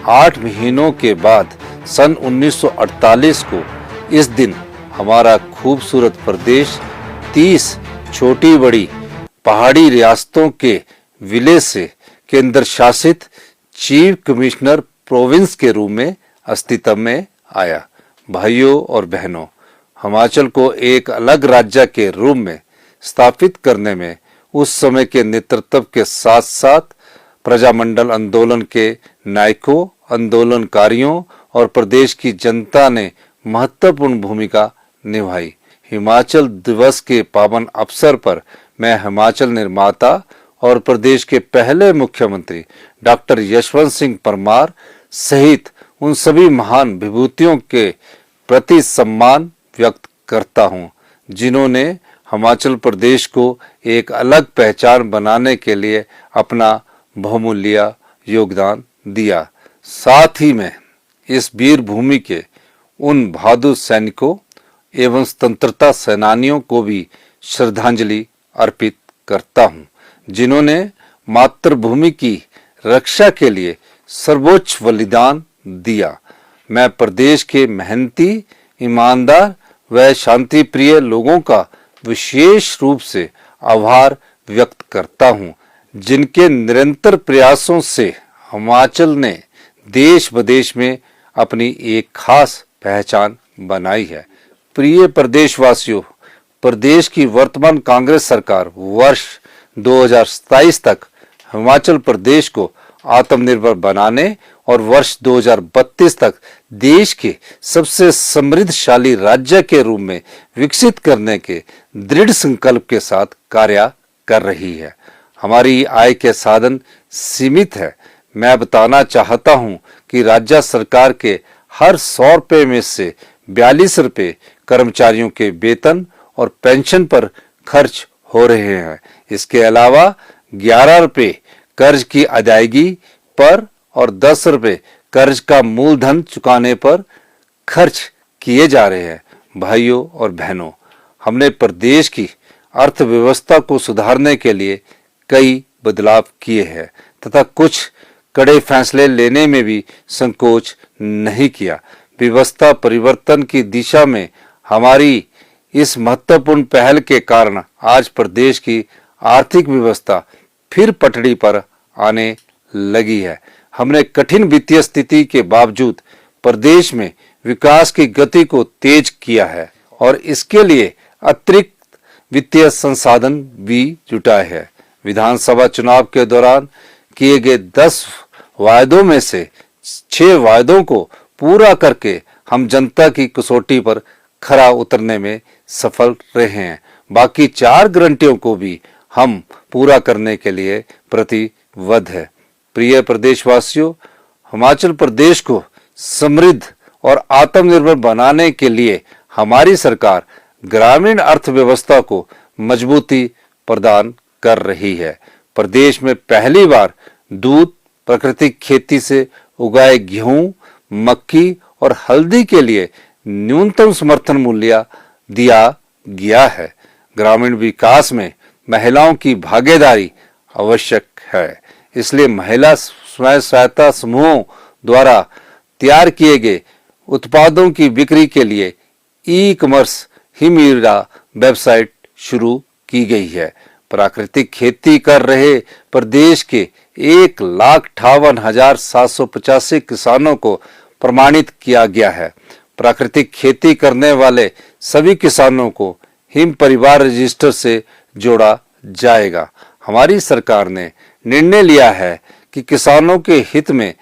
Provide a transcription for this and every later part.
8 महीनों के बाद सन 1948 को इस दिन हमारा खूबसूरत प्रदेश 30 छोटी बड़ी पहाड़ी रियासतों के विलय से केंद्र शासित चीफ कमिश्नर प्रोविंस के रूप में अस्तित्व में आया। भाइयों और बहनों, हिमाचल को एक अलग राज्य के रूप में स्थापित करने में उस समय के नेतृत्व के साथ साथ प्रजामंडल आंदोलन के नायकों, आंदोलनकारियों और प्रदेश की जनता ने महत्वपूर्ण भूमिका निभाई। हिमाचल दिवस के पावन अवसर पर मैं हिमाचल निर्माता और प्रदेश के पहले मुख्यमंत्री डॉक्टर यशवंत सिंह परमार सहित उन सभी महान विभूतियों के प्रति सम्मान व्यक्त करता हूं, जिन्होंने हिमाचल प्रदेश को एक अलग पहचान बनाने के लिए अपना बहुमूल्य योगदान दिया। साथ ही मैं इस वीर भूमि के उन बहादुर सैनिकों एवं स्वतंत्रता सेनानियों को भी श्रद्धांजलि अर्पित करता हूं, जिन्होंने मातृभूमि की रक्षा के लिए सर्वोच्च बलिदान दिया। मैं प्रदेश के मेहनती, ईमानदार व शांति प्रिय लोगों का विशेष रूप से आभार व्यक्त करता हूं, जिनके निरंतर प्रयासों से हिमाचल ने देश विदेश में अपनी एक खास पहचान बनाई है। प्रिय प्रदेशवासियों, प्रदेश की वर्तमान कांग्रेस सरकार वर्ष 2027 तक हिमाचल प्रदेश को आत्मनिर्भर बनाने और वर्ष 2032 तक देश के सबसे समृद्धशाली राज्य के रूप में विकसित करने के दृढ़ संकल्प के साथ कार्य कर रही है। हमारी आय के साधन सीमित है। मैं बताना चाहता हूं कि राज्य सरकार के हर 100 रुपये में से 42 रुपये कर्मचारियों के वेतन और पेंशन पर खर्च हो रहे हैं। इसके अलावा 11 रुपये कर्ज की अदायगी पर और 10 रुपये कर्ज का मूलधन चुकाने पर खर्च किए जा रहे हैं। भाइयों और बहनों, हमने प्रदेश की अर्थव्यवस्था को सुधारने के लिए कई बदलाव किए हैं तथा कुछ कड़े फैसले लेने में भी संकोच नहीं किया। व्यवस्था परिवर्तन की दिशा में हमारी इस महत्वपूर्ण पहल के कारण आज प्रदेश की आर्थिक व्यवस्था फिर पटड़ी पर आने लगी है। हमने कठिन वित्तीय स्थिति के बावजूद प्रदेश में विकास की गति को तेज किया है और इसके लिए अतिरिक्त वित्तीय संसाधन भी जुटाए हैं। विधानसभा चुनाव के दौरान किए गए 10 वायदों में से 6 वायदों को पूरा करके हम जनता की कसौटी पर खरा उतरने में सफल रहे हैं। बाकी 4 गारंटियों को भी हम पूरा करने के लिए प्रतिबद्ध है। प्रिय प्रदेशवासियों, हिमाचल प्रदेश को समृद्ध और आत्मनिर्भर बनाने के लिए हमारी सरकार ग्रामीण अर्थव्यवस्था को मजबूती प्रदान कर रही है। प्रदेश में पहली बार दूध, प्राकृतिक खेती से उगाए गेहूं, मक्की और हल्दी के लिए न्यूनतम समर्थन मूल्य दिया गया है। ग्रामीण विकास में महिलाओं की भागीदारी आवश्यक है, इसलिए महिला स्वयं सहायता समूहों द्वारा तैयार किए गए उत्पादों की बिक्री के लिए ई-कॉमर्स हिमीरा वेबसाइट शुरू की गई है। प्राकृतिक खेती कर रहे प्रदेश के 1,58,785 किसानों को प्रमाणित किया गया है। प्राकृतिक खेती करने वाले सभी किसानों को हिम परिवार रजिस्टर से जोड़ा जाएगा। हमारी सरकार ने निर्णय लिया है कि किसानों के हित में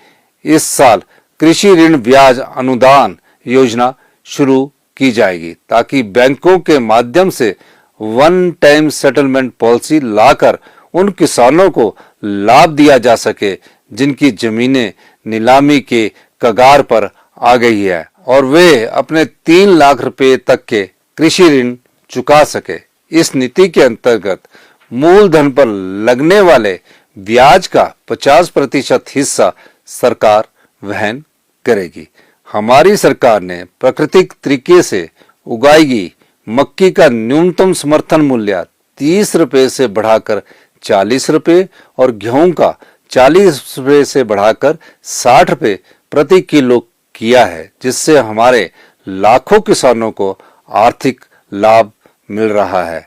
इस साल कृषि ऋण ब्याज अनुदान योजना शुरू की जाएगी, ताकि बैंकों के माध्यम से वन टाइम सेटलमेंट पॉलिसी लाकर उन किसानों को लाभ दिया जा सके जिनकी जमीनें नीलामी के कगार पर आ गई है और वे अपने 3 लाख रुपए तक के कृषि ऋण चुका सके। इस नीति के अंतर्गत मूलधन पर लगने वाले ब्याज का 50% हिस्सा सरकार वहन करेगी। हमारी सरकार ने प्राकृतिक तरीके से उगाई गई मक्की का न्यूनतम समर्थन मूल्य 30 रुपए से बढ़ाकर 40 रुपए और गेहूं का 40 रुपये से बढ़ाकर 60 रुपये प्रति किलो किया है, जिससे हमारे लाखों किसानों को आर्थिक लाभ मिल रहा है।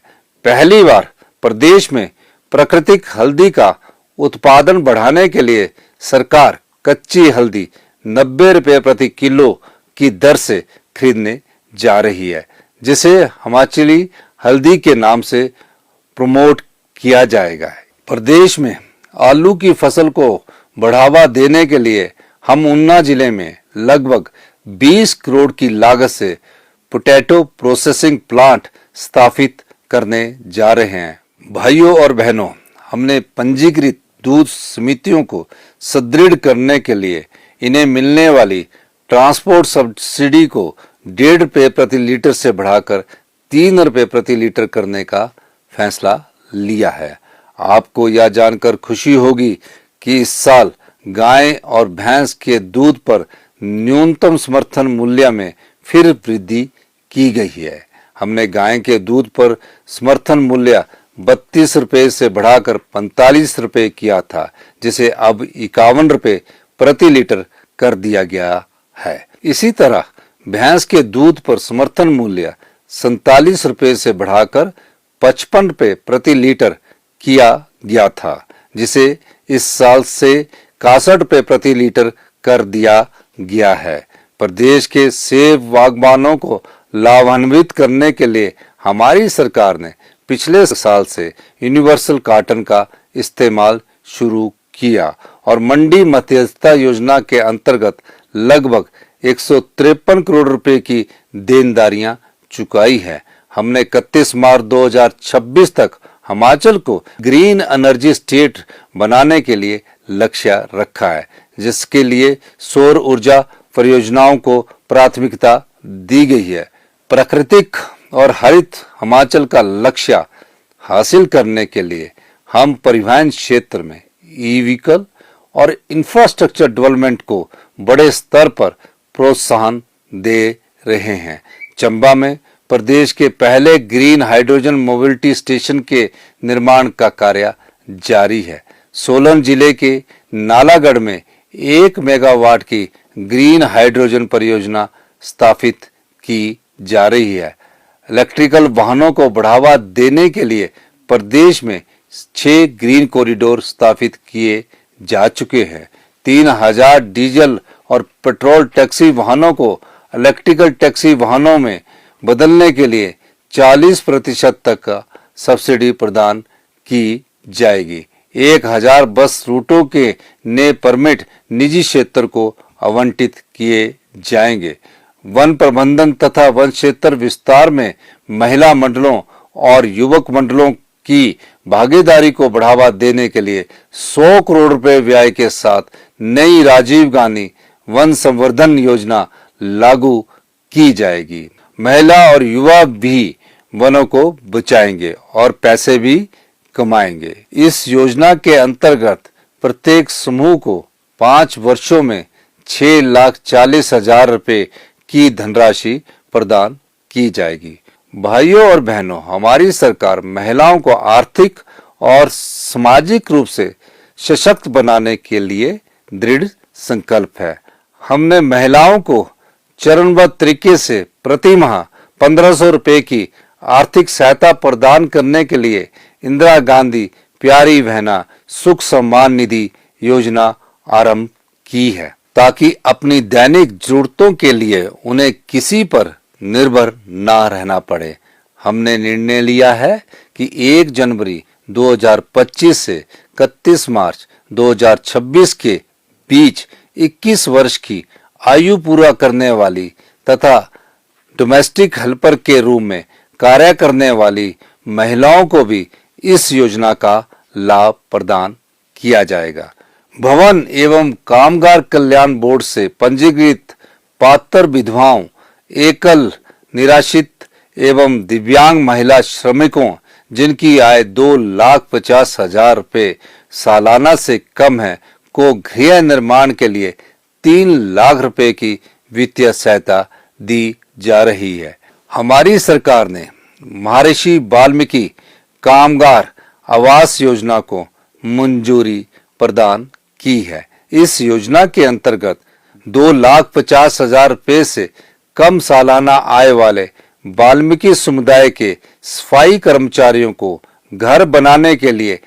पहली बार प्रदेश में प्राकृतिक हल्दी का उत्पादन बढ़ाने के लिए सरकार कच्ची हल्दी 90 रुपये प्रति किलो की दर से खरीदने जा रही है, जिसे हिमाचली हल्दी के नाम से प्रमोट किया जाएगा। प्रदेश में आलू की फसल को बढ़ावा देने के लिए हम ऊना जिले में लगभग 20 करोड़ की लागत से पोटैटो प्रोसेसिंग प्लांट स्थापित करने जा रहे हैं। भाइयों और बहनों, हमने पंजीकृत दूध समितियों को सुदृढ़ करने के लिए इन्हें मिलने वाली ट्रांसपोर्ट सब्सिडी को 1.5 रुपये प्रति लीटर से बढ़ाकर 3 रुपये प्रति लीटर करने का फैसला लिया है। आपको यह जानकर खुशी होगी कि इस साल गाय और भैंस के दूध पर न्यूनतम समर्थन मूल्य में फिर वृद्धि की गई है। हमने गाय के दूध पर समर्थन मूल्य 32 रुपये से बढ़ाकर 45 रुपये किया था, जिसे अब 51 रुपये प्रति लीटर कर दिया गया है। इसी तरह भैंस के दूध पर समर्थन मूल्य 47 रुपये से बढ़ाकर 55 रुपये प्रति लीटर किया गया था, जिसे इस साल से 61 रुपये प्रति लीटर कर दिया गया है। प्रदेश के सेब बागबानों को लाभान्वित करने के लिए हमारी सरकार ने पिछले साल से यूनिवर्सल कार्टन का इस्तेमाल शुरू किया और मंडी मध्यस्थता योजना के अंतर्गत लगभग 153 करोड़ रुपए की देनदारियां चुकाई है। हमने 31 मार्च 2026 तक हिमाचल को ग्रीन एनर्जी स्टेट बनाने के लिए लक्ष्य रखा है, जिसके लिए सौर ऊर्जा परियोजनाओं को प्राथमिकता दी गई है। प्राकृतिक और हरित हिमाचल का लक्ष्य हासिल करने के लिए हम परिवहन क्षेत्र में ई व्हीकल और इंफ्रास्ट्रक्चर डेवलपमेंट को बड़े स्तर पर प्रोत्साहन दे रहे हैं। चंबा में प्रदेश के पहले ग्रीन हाइड्रोजन मोबिलिटी स्टेशन के निर्माण का कार्य जारी है। सोलन जिले के नालागढ़ में 1 मेगावाट की ग्रीन हाइड्रोजन परियोजना स्थापित की जा रही है। इलेक्ट्रिकल वाहनों को बढ़ावा देने के लिए प्रदेश में 6 ग्रीन कॉरिडोर स्थापित किए जा चुके हैं। 3000 डीजल और पेट्रोल टैक्सी वाहनों को इलेक्ट्रिकल टैक्सी वाहनों में बदलने के लिए 40% तक का सब्सिडी प्रदान की जाएगी। 1000 बस रूटों के नए परमिट निजी क्षेत्र को आवंटित किए जाएंगे। वन प्रबंधन तथा वन क्षेत्र विस्तार में महिला मंडलों और युवक मंडलों की भागीदारी को बढ़ावा देने के लिए 100 करोड़ रुपए व्यय के साथ नई राजीव गांधी वन संवर्धन योजना लागू की जाएगी। महिला और युवा भी वनों को बचाएंगे और पैसे भी कमाएंगे। इस योजना के अंतर्गत प्रत्येक समूह को 5 वर्षों में 6,40,000 रुपए की धनराशि प्रदान की जाएगी। भाइयों और बहनों, हमारी सरकार महिलाओं को आर्थिक और सामाजिक रूप से सशक्त बनाने के लिए दृढ़ संकल्प है। हमने महिलाओं को चरणबद्ध तरीके से प्रति माह 1500 रुपए की आर्थिक सहायता प्रदान करने के लिए इंदिरा गांधी प्यारी बहना सुख सम्मान निधि योजना आरंभ की है, ताकि अपनी दैनिक जरूरतों के लिए उन्हें किसी पर निर्भर ना रहना पड़े। हमने निर्णय लिया है कि 1 जनवरी 2025 से 31 मार्च 2026 के बीच 21 वर्ष की आयु पूरा करने वाली तथा डोमेस्टिक हेल्पर के रूप में कार्य करने वाली महिलाओं को भी इस योजना का लाभ प्रदान किया जाएगा। भवन एवं कामगार कल्याण बोर्ड से पंजीकृत पात्र विधवाओं, एकल निराश्रित एवं दिव्यांग महिला श्रमिकों जिनकी आय 2,50,000 रुपए सालाना से कम है को गृह निर्माण के लिए 3 लाख रुपए की वित्तीय सहायता दी जा रही है। हमारी सरकार ने महर्षि वाल्मीकि कामगार आवास योजना को मंजूरी प्रदान की है। इस योजना के अंतर्गत 2,50,000 रुपये से कम सालाना आय वाले वाल्मीकि समुदाय के सफाई कर्मचारियों को घर बनाने के लिए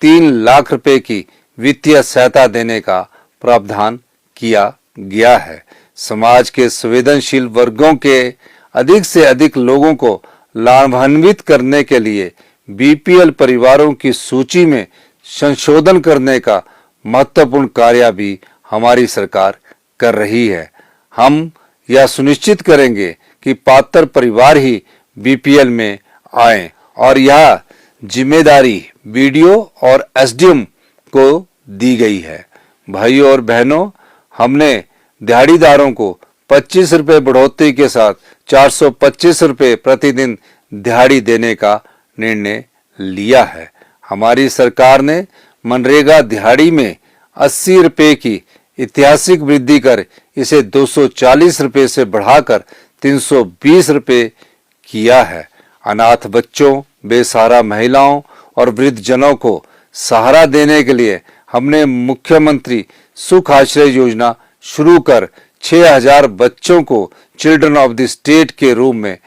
3 लाख रुपए की वित्तीय सहायता देने का प्रावधान किया गया है। समाज के संवेदनशील वर्गों के अधिक से अधिक लोगों को लाभान्वित करने के लिए बीपीएल परिवारों की सूची में संशोधन करने का महत्वपूर्ण कार्य भी हमारी सरकार कर रही है। हम यह सुनिश्चित करेंगे कि पात्र परिवार ही बीपीएल में आए और यह जिम्मेदारी बीडीओ और एसडीएम को दी गई है। भाइयों और बहनों, हमने दिहाड़ीदारों को 25 रुपये बढ़ोतरी के साथ 425 रुपये प्रतिदिन दिहाड़ी देने का निर्णय लिया है। हमारी सरकार ने मनरेगा दिहाड़ी में 80 रुपये की ऐतिहासिक वृद्धि कर इसे 240 रुपये से बढ़ाकर 320 रुपये किया है। अनाथ बच्चों, बेसहारा महिलाओं और वृद्धजनों को सहारा देने के लिए हमने मुख्यमंत्री सुख आश्रय योजना शुरू कर 6,000 बच्चों को चिल्ड्रन ऑफ द स्टेट के रूप में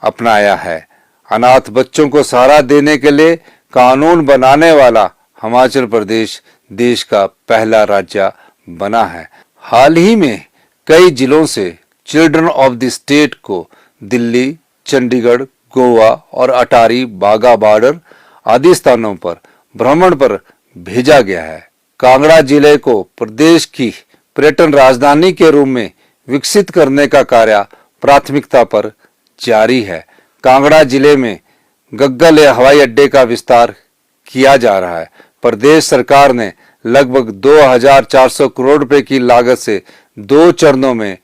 अपनाया है। अनाथ बच्चों को सहारा देने के लिए कानून बनाने वाला हिमाचल प्रदेश देश का पहला राज्य बना है। हाल ही में कई जिलों से चिल्ड्रन ऑफ द स्टेट को दिल्ली, चंडीगढ़, गोवा और अटारी बागा बॉर्डर आदि स्थानों पर भ्रमण पर भेजा गया है। कांगड़ा जिले को प्रदेश की पर्यटन राजधानी के रूप में विकसित करने का कार्य प्राथमिकता पर जारी है। कांगड़ा जिले में गग्गल हवाई अड्डे का विस्तार किया जा रहा है। प्रदेश सरकार ने लगभग 2,400 करोड़ रुपए की लागत से 2 चरणों में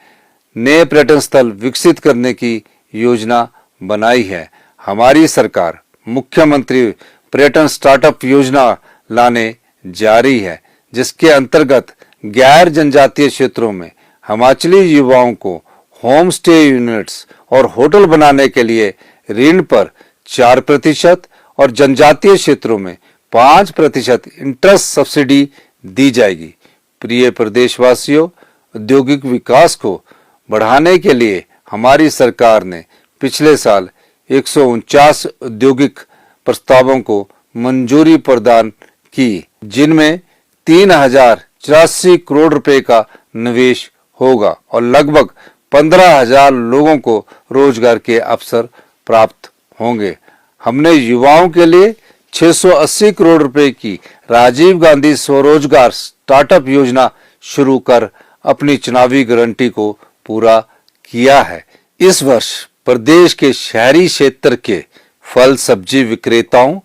नए पर्यटन स्थल विकसित करने की योजना बनाई है। हमारी सरकार मुख्यमंत्री पर्यटन स्टार्टअप योजना लाने जा रही है, जिसके अंतर्गत गैर जनजातीय क्षेत्रों में हिमाचली युवाओं को होम स्टे यूनिट्स और होटल बनाने के लिए ऋण पर 4% और जनजातीय क्षेत्रों में 5% इंटरेस्ट सब्सिडी दी जाएगी। प्रिय प्रदेशवासियों, औद्योगिक विकास को बढ़ाने के लिए हमारी सरकार ने पिछले साल 149 औद्योगिक प्रस्तावों को मंजूरी प्रदान की, जिनमें 3,084 करोड़ रुपए का निवेश होगा और लगभग 15,000 लोगों को रोजगार के अवसर प्राप्त होंगे। हमने युवाओं के लिए 680 करोड़ रुपए की राजीव गांधी स्वरोजगार स्टार्टअप योजना शुरू कर अपनी चुनावी गारंटी को पूरा किया है। इस वर्ष प्रदेश के शहरी क्षेत्र के फल सब्जी विक्रेताओं,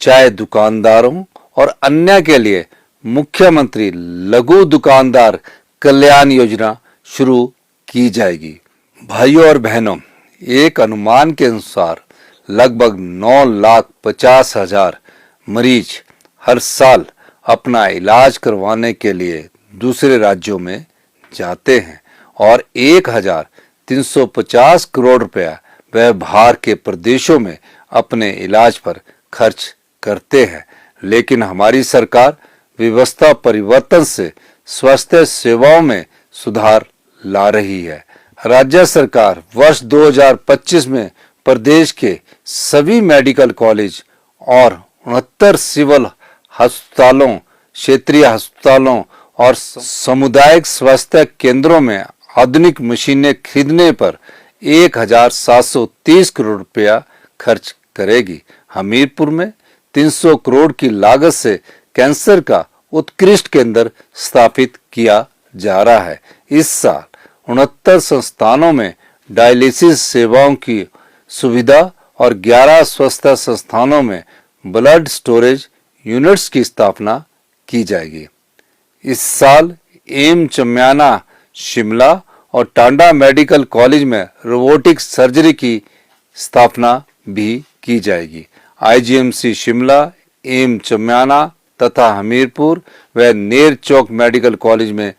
चाय दुकानदारों और अन्य के लिए मुख्यमंत्री लघु दुकानदार कल्याण योजना शुरू की जाएगी। भाइयों और बहनों, एक अनुमान के अनुसार लगभग 9,50,000 मरीज हर साल अपना इलाज करवाने के लिए दूसरे राज्यों में जाते हैं और 1,350 करोड़ रुपया वह बाहर के प्रदेशों में अपने इलाज पर खर्च करते हैं। लेकिन हमारी सरकार व्यवस्था परिवर्तन से स्वास्थ्य सेवाओं में सुधार ला रही है। राज्य सरकार वर्ष 2025 में प्रदेश के सभी मेडिकल कॉलेज और 69 सिविल अस्पतालों, क्षेत्रीय अस्पतालों और सामुदायिक स्वास्थ्य केंद्रों में आधुनिक मशीनें खरीदने पर 1,730 करोड़ रुपया खर्च करेगी। हमीरपुर में 300 करोड़ की लागत से कैंसर का उत्कृष्ट केंद्र स्थापित किया जा रहा है। इस साल 69 संस्थानों में डायलिसिस सेवाओं की सुविधा और 11 स्वास्थ्य संस्थानों में ब्लड स्टोरेज यूनिट्स की स्थापना की जाएगी। इस साल एम चम्याना शिमला और टांडा मेडिकल कॉलेज में रोबोटिक सर्जरी की स्थापना भी की जाएगी। आईजीएमसी शिमला, एम चम्याना तथा हमीरपुर व नेर चौक मेडिकल कॉलेज में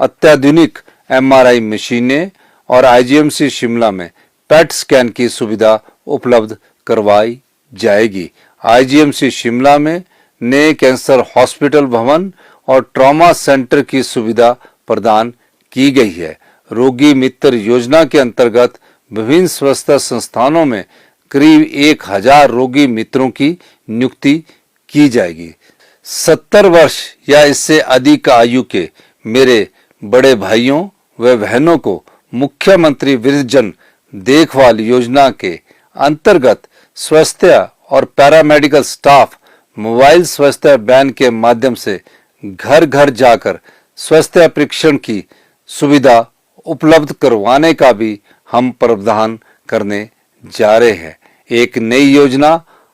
अत्याधुनिक एमआरआई मशीनें और आईजीएमसी शिमला में पेट स्कैन की सुविधा उपलब्ध करवाई जाएगी। आईजीएमसी शिमला में नए कैंसर हॉस्पिटल भवन और ट्रॉमा सेंटर की सुविधा प्रदान की गई है। रोगी मित्र योजना के अंतर्गत विभिन्न स्वच्छता संस्थानों में करीब 1000 रोगी मित्रों की नियुक्ति की जाएगी। 70 वर्ष या इससे अधिक आयु के मेरे बड़े भाइयों व बहनों को मुख्यमंत्री वृद्धजन देखभाल योजना के अंतर्गत स्वास्थ्य और पैरामेडिकल स्टाफ मोबाइल स्वास्थ्य वैन के माध्यम से घर घर जाकर स्वास्थ्य परीक्षण की सुविधा उपलब्ध करवाने का भी हम प्रावधान करने जा रहे हैं। एक नई योजना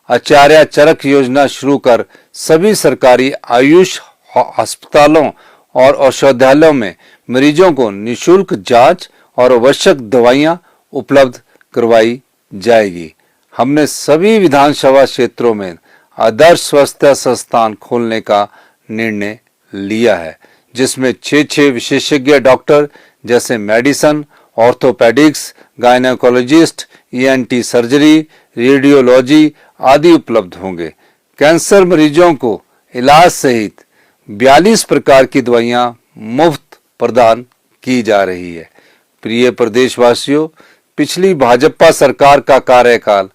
आचार्य चरक योजना शुरू कर सभी सरकारी आयुष अस्पतालों और औषधालयों में मरीजों को निशुल्क जांच और आवश्यक दवाइयां उपलब्ध करवाई जाएगी। हमने सभी विधानसभा क्षेत्रों में आदर्श स्वास्थ्य संस्थान खोलने का निर्णय लिया है, जिसमें 6 विशेषज्ञ डॉक्टर जैसे medicine, orthopaedics, gynaecologist, ENT surgery, radiology आदि उपलब्ध होंगे। कैंसर मरीजों को इलाज सहित 42 प्रकार की दवाइयां मुफ्त प्रदान की जा रही है। प्रिय प्रदेशवासियों, पिछली भाजपा सरकार का कार्यकाल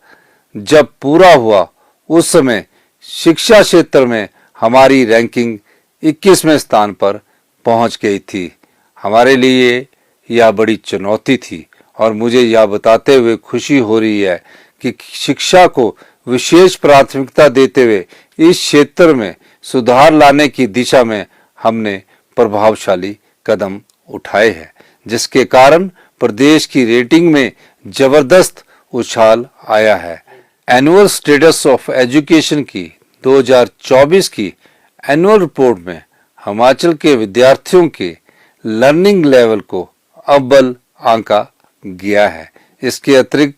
जब पूरा हुआ उस समय शिक्षा क्षेत्र में हमारी रैंकिंग 21वें स्थान पर पहुंच गई थी। हमारे लिए यह बड़ी चुनौती थी और मुझे यह बताते हुए खुशी हो रही है कि शिक्षा को विशेष प्राथमिकता देते हुए इस क्षेत्र में सुधार लाने की दिशा में हमने प्रभावशाली कदम उठाए हैं, जिसके कारण प्रदेश की रेटिंग में जबरदस्त उछाल आया है। एनुअल स्टेटस ऑफ एजुकेशन की 2024 की एनुअल रिपोर्ट में हिमाचल के विद्यार्थियों के लर्निंग लेवल को अव्वल आंका गया है। इसके अतिरिक्त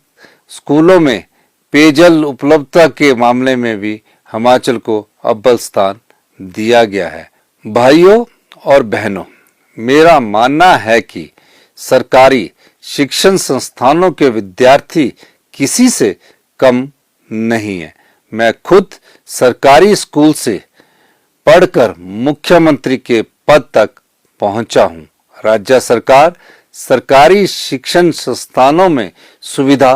स्कूलों में पेयजल उपलब्धता के मामले में भी हिमाचल को अव्वल स्थान दिया गया है। भाइयों और बहनों, मेरा मानना है कि सरकारी शिक्षण संस्थानों के विद्यार्थी किसी से कम नहीं है। मैं खुद सरकारी स्कूल से पढ़कर मुख्यमंत्री के पद तक पहुंचा हूं। राज्य सरकार सरकारी शिक्षण संस्थानों में सुविधा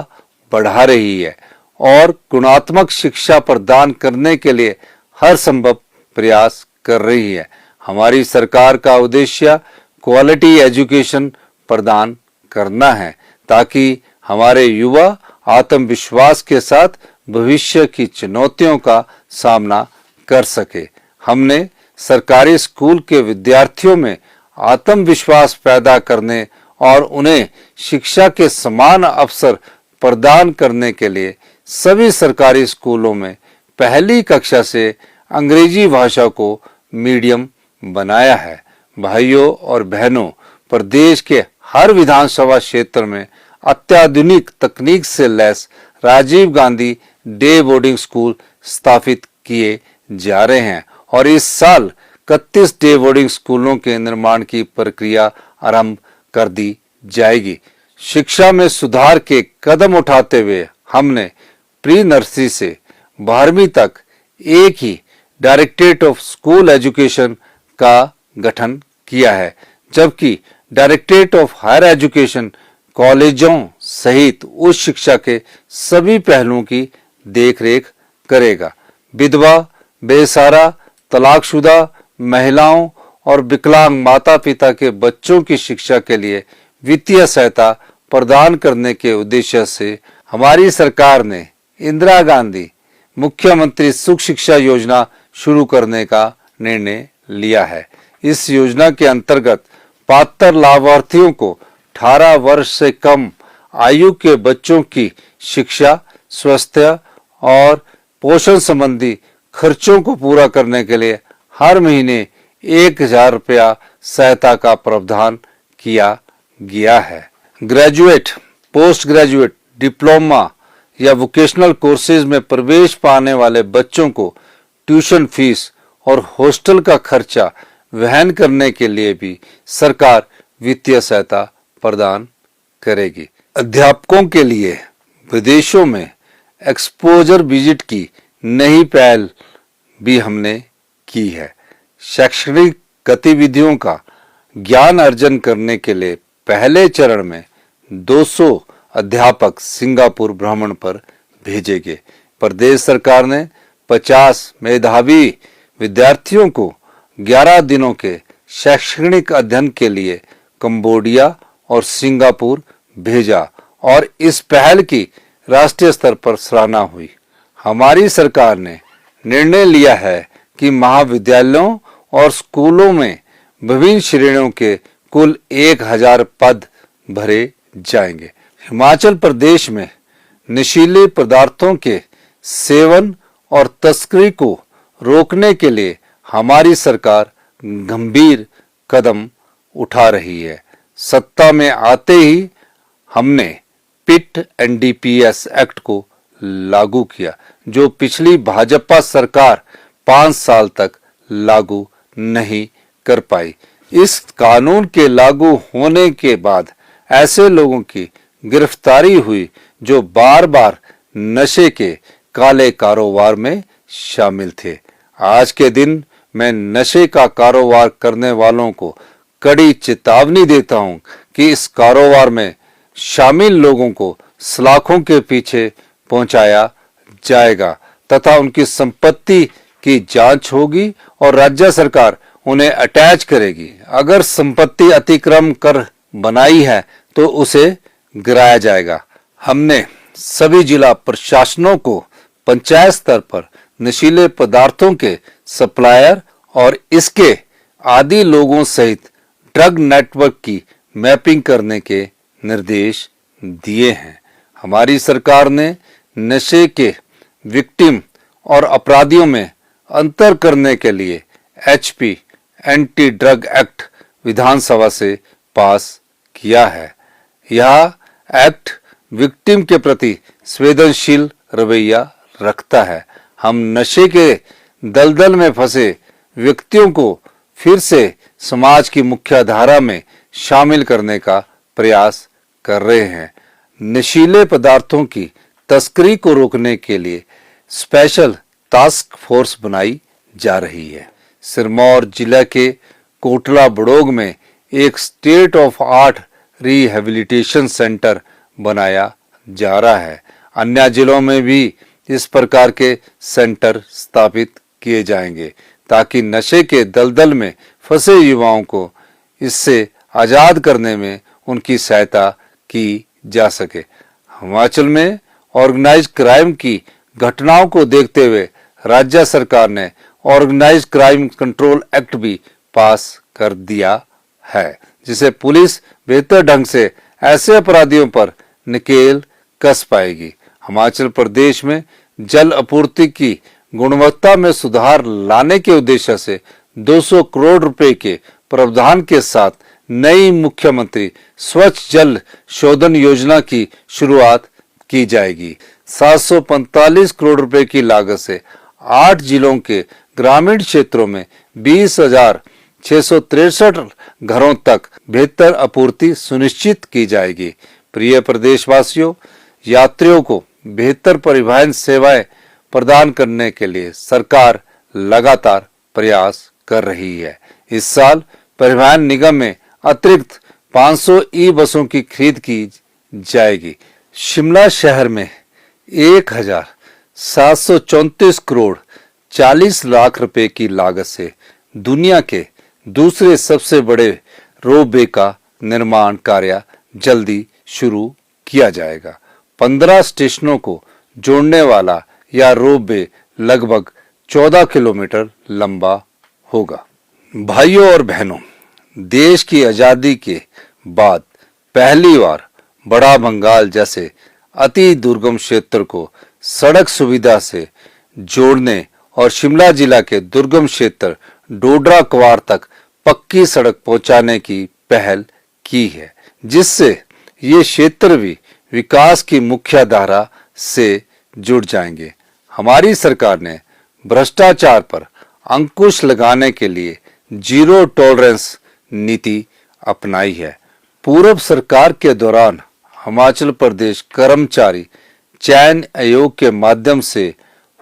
बढ़ा रही है और गुणात्मक शिक्षा प्रदान करने के लिए हर संभव प्रयास कर रही है। हमारी सरकार का उद्देश्य क्वालिटी एजुकेशन प्रदान करना है ताकि हमारे युवा आत्मविश्वास के साथ भविष्य की चुनौतियों का सामना कर सके। हमने सरकारी स्कूल के विद्यार्थियों में आत्मविश्वास पैदा करने और उन्हें शिक्षा के समान अवसर प्रदान करने के लिए सभी सरकारी स्कूलों में पहली कक्षा से अंग्रेजी भाषा को मीडियम बनाया है। भाइयों और बहनों, प्रदेश के हर विधानसभा क्षेत्र में अत्याधुनिक तकनीक से लैस Rajiv Gandhi day boarding school स्थापित किए जा रहे हैं और इस साल 31 डे बोर्डिंग स्कूलों के निर्माण की प्रक्रिया आरंभ कर दी जाएगी। शिक्षा में सुधार के कदम उठाते हुए हमने प्री नर्सरी से 12वीं तक एक ही डायरेक्टरेट ऑफ स्कूल एजुकेशन का गठन किया है, जबकि डायरेक्टरेट ऑफ हायर एजुकेशन कॉलेजों सहित उच्च शिक्षा के सभी पहलुओं की देखरेख करेगा। विधवा, बेसहारा, तलाकशुदा महिलाओं और विकलांग माता पिता के बच्चों की शिक्षा के लिए वित्तीय सहायता प्रदान करने के उद्देश्य से हमारी सरकार ने इंदिरा गांधी मुख्यमंत्री सुख शिक्षा योजना शुरू करने का निर्णय लिया है। इस योजना के अंतर्गत पात्र लाभार्थियों को 18 वर्ष से कम आयु के बच्चों की शिक्षा, स्वास्थ्य और पोषण संबंधी खर्चों को पूरा करने के लिए हर महीने 1000 रुपया सहायता का प्रावधान किया गया है। ग्रेजुएट, पोस्ट ग्रेजुएट, डिप्लोमा या वोकेशनल कोर्सेज में प्रवेश पाने वाले बच्चों को ट्यूशन फीस और हॉस्टल का खर्चा वहन करने के लिए भी सरकार वित्तीय सहायता प्रदान करेगी। अध्यापकों के लिए विदेशों में एक्सपोजर विजिट की नई पहल भी हमने की है। शैक्षणिक गतिविधियों का ज्ञान अर्जन करने के लिए पहले चरण में 200 अध्यापक सिंगापुर भ्रमण पर भेजे गए। प्रदेश सरकार ने 50 मेधावी विद्यार्थियों को 11 दिनों के शैक्षणिक अध्ययन के लिए कंबोडिया और सिंगापुर भेजा और इस पहल की राष्ट्रीय स्तर पर सराहना हुई। हमारी सरकार ने निर्णय लिया है कि महाविद्यालयों और स्कूलों में विभिन्न श्रेणियों के कुल 1000 पद भरे जाएंगे। हिमाचल प्रदेश में नशीले पदार्थों के सेवन और तस्करी को रोकने के लिए हमारी सरकार गंभीर कदम उठा रही है। सत्ता में आते ही हमने पिट एनडीपीएस एक्ट को लागू किया, जो पिछली भाजपा सरकार 5 साल तक लागू नहीं कर पाई। इस कानून के लागू होने के बाद ऐसे लोगों की गिरफ्तारी हुई जो बार बार नशे के काले कारोबार में शामिल थे। आज के दिन मैं नशे का कारोबार करने वालों को कड़ी चेतावनी देता हूं कि इस कारोबार में शामिल लोगों को सलाखों के पीछे पहुंचाया जाएगा तथा उनकी संपत्ति की जांच होगी और राज्य सरकार उन्हें अटैच करेगी। अगर संपत्ति अतिक्रम कर बनाई है तो उसे गिराया जाएगा। हमने सभी जिला प्रशासनों को पंचायत स्तर पर नशीले पदार्थों के सप्लायर और इसके आदी लोगों सहित ड्रग नेटवर्क की मैपिंग करने के निर्देश दिए हैं। हमारी सरकार ने नशे के विक्टिम और अपराधियों में अंतर करने के लिए एचपी एंटी ड्रग एक्ट विधानसभा से पास किया है। यह एक्ट विक्टिम के प्रति संवेदनशील रवैया रखता है। हम नशे के दलदल में फंसे व्यक्तियों को फिर से समाज की मुख्य धारा में शामिल करने का प्रयास कर रहे हैं। नशीले पदार्थों की तस्करी को रोकने के लिए स्पेशल टास्क फोर्स बनाई जा रही है। सिरमौर जिला के कोटला बड़ोग में एक state of art rehabilitation centre बनाया जा रहा है। अन्य जिलों में भी इस प्रकार के सेंटर स्थापित किए जाएंगे ताकि नशे के दलदल में फंसे युवाओं को इससे आजाद करने में उनकी सहायता की जा सके। हिमाचल में ऑर्गेनाइज्ड क्राइम की घटनाओं को देखते हुए राज्य सरकार ने ऑर्गेनाइज्ड क्राइम कंट्रोल एक्ट भी पास कर दिया है, जिसे पुलिस बेहतर ढंग से ऐसे अपराधियों पर नकेल कस पाएगी। हिमाचल प्रदेश में जल आपूर्ति की गुणवत्ता में सुधार लाने के उद्देश्य से 200 करोड़ रुपए के प्रावधान के साथ नई मुख्यमंत्री स्वच्छ जल शोधन योजना की शुरुआत की जाएगी। 745 करोड़ रुपए की लागत से 8 जिलों के ग्रामीण क्षेत्रों में 20,663 घरों तक बेहतर आपूर्ति सुनिश्चित की जाएगी। प्रिय प्रदेशवासियों, यात्रियों को बेहतर परिवहन सेवाएं प्रदान करने के लिए सरकार लगातार प्रयास कर रही है। इस साल परिवहन निगम में अतिरिक्त 500 ई बसों की खरीद की जाएगी। शिमला शहर में 1,734 करोड़ 40 लाख रुपए की लागत से दुनिया के दूसरे सबसे बड़े रोपवे का निर्माण कार्य जल्दी शुरू किया जाएगा। 15 स्टेशनों को जोड़ने वाला यह रोपवे लगभग 14 किलोमीटर लंबा होगा। भाइयों और बहनों, देश की आजादी के बाद पहली बार बड़ा बंगाल जैसे अति दुर्गम क्षेत्र को सड़क सुविधा से जोड़ने और शिमला जिला के दुर्गम क्षेत्र डोडरा क्वार तक पक्की सड़क पहुंचाने की पहल की है, जिससे ये क्षेत्र भी विकास की मुख्य धारा से जुड़ जाएंगे। हमारी सरकार ने भ्रष्टाचार पर अंकुश लगाने के लिए जीरो टॉलरेंस नीति अपनाई है। पूर्व सरकार के दौरान हिमाचल प्रदेश कर्मचारी चयन आयोग के माध्यम से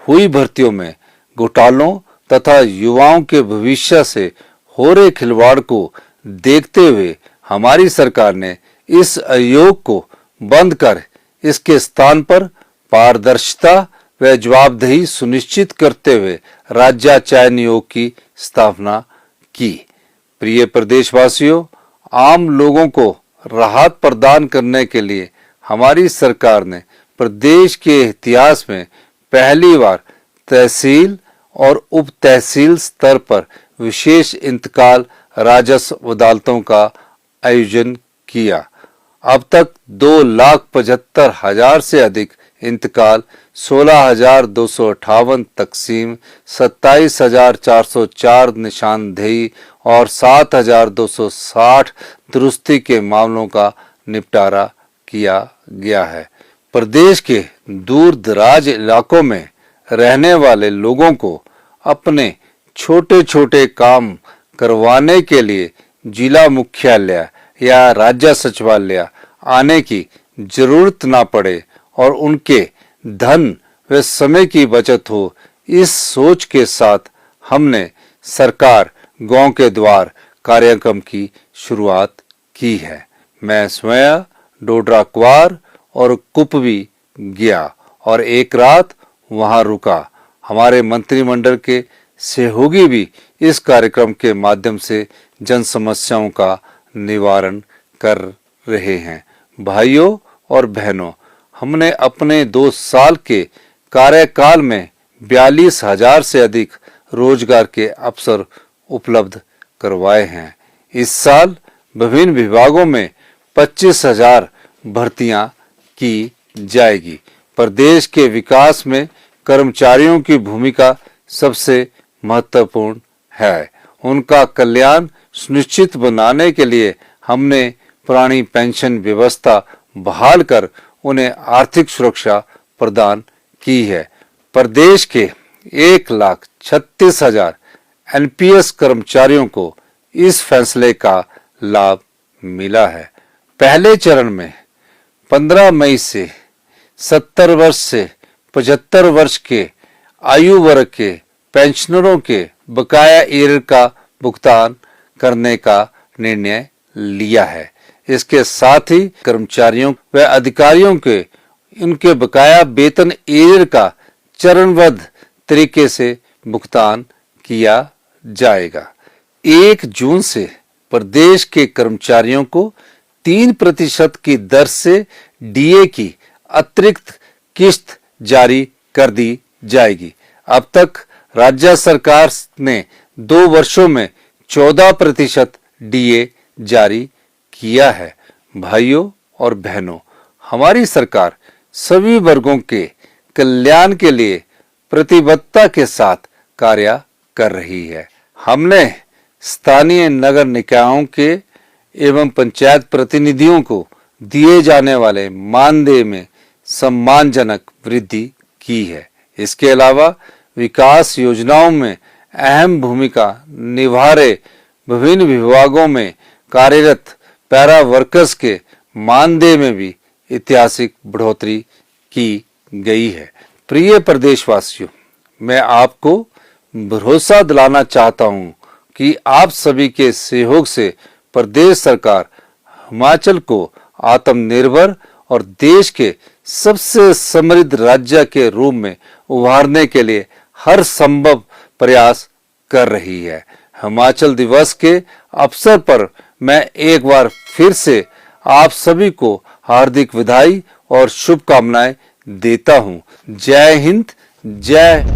हुई भर्तियों में घोटालों तथा युवाओं के भविष्य से हो रहे खिलवाड़ को देखते हुए हमारी सरकार ने इस आयोग को बंद कर इसके स्थान पर पारदर्शिता व जवाबदेही सुनिश्चित करते हुए राज्य चयन आयोग की स्थापना की। प्रिय प्रदेशवासियों, आम लोगों को राहत प्रदान करने के लिए हमारी सरकार ने प्रदेश के इतिहास में पहली बार तहसील और उप तहसील स्तर पर विशेष इंतकाल राजस्व अदालतों का आयोजन किया। अब तक 2,75,000 से अधिक इंतकाल, 16,258 तकसीम, 27,404 निशानदेही और 7,260 दुरुस्ती के मामलों का निपटारा किया गया है। प्रदेश के दूर दराज इलाकों में रहने वाले लोगों को अपने छोटे छोटे काम करवाने के लिए जिला मुख्यालय या राज्य सचिवालय आने की जरूरत ना पड़े और उनके धन व समय की बचत हो, इस सोच के साथ हमने सरकार गांव के द्वार कार्यक्रम की शुरुआत की है। मैं स्वयं डोडरा क्वार और कुपवी गया और एक रात वहां रुका। हमारे मंत्रिमंडल के सहयोगी भी इस कार्यक्रम के माध्यम से जन समस्याओं का निवारण कर रहे हैं। भाइयों और बहनों, हमने अपने 2 साल के कार्यकाल में 42,000 से अधिक रोजगार के अवसर उपलब्ध करवाए हैं। इस साल विभिन्न विभागों में 25,000 भर्तियां की जाएगी। प्रदेश के विकास में कर्मचारियों की भूमिका सबसे महत्वपूर्ण है। उनका कल्याण सुनिश्चित बनाने के लिए हमने पुरानी पेंशन व्यवस्था बहाल कर उन्हें आर्थिक सुरक्षा प्रदान की है। प्रदेश के 1,36,000 एनपीएस कर्मचारियों को इस फैसले का लाभ मिला है। पहले चरण में 15 मई से 70 वर्ष से 75 वर्ष के आयु वर्ग के पेंशनरों के बकाया एरियर का भुगतान करने का निर्णय लिया है। इसके साथ ही कर्मचारियों व अधिकारियों के इनके बकाया वेतन एरियर का चरणबद्ध तरीके से भुगतान किया जाएगा। 1 जून से प्रदेश के कर्मचारियों को 3% की दर से डीए की अतिरिक्त किस्त जारी कर दी जाएगी। अब तक राज्य सरकार ने 2 वर्षों में 14% डीए जारी किया है। भाइयों और बहनों, हमारी सरकार सभी वर्गों के कल्याण के लिए प्रतिबद्धता के साथ कार्य कर रही है। हमने स्थानीय नगर निकायों के एवं पंचायत प्रतिनिधियों को दिए जाने वाले मानदेय में सम्मानजनक वृद्धि की है। इसके अलावा विकास योजनाओं में अहम भूमिका निभा रहे विभिन्न विभागों में कार्यरत पैरा वर्कर्स के मानदेय में भी ऐतिहासिक बढ़ोतरी की गई है। प्रिय प्रदेशवासियों, मैं आपको भरोसा दिलाना चाहता हूं कि आप सभी के सहयोग से प्रदेश सरकार हिमाचल को आत्मनिर्भर और देश के सबसे समृद्ध राज्य के रूप में उभारने के लिए हर संभव प्रयास कर रही है। हिमाचल दिवस के अवसर पर मैं एक बार फिर से आप सभी को हार्दिक बधाई और शुभकामनाएं देता हूं। जय हिंद, जय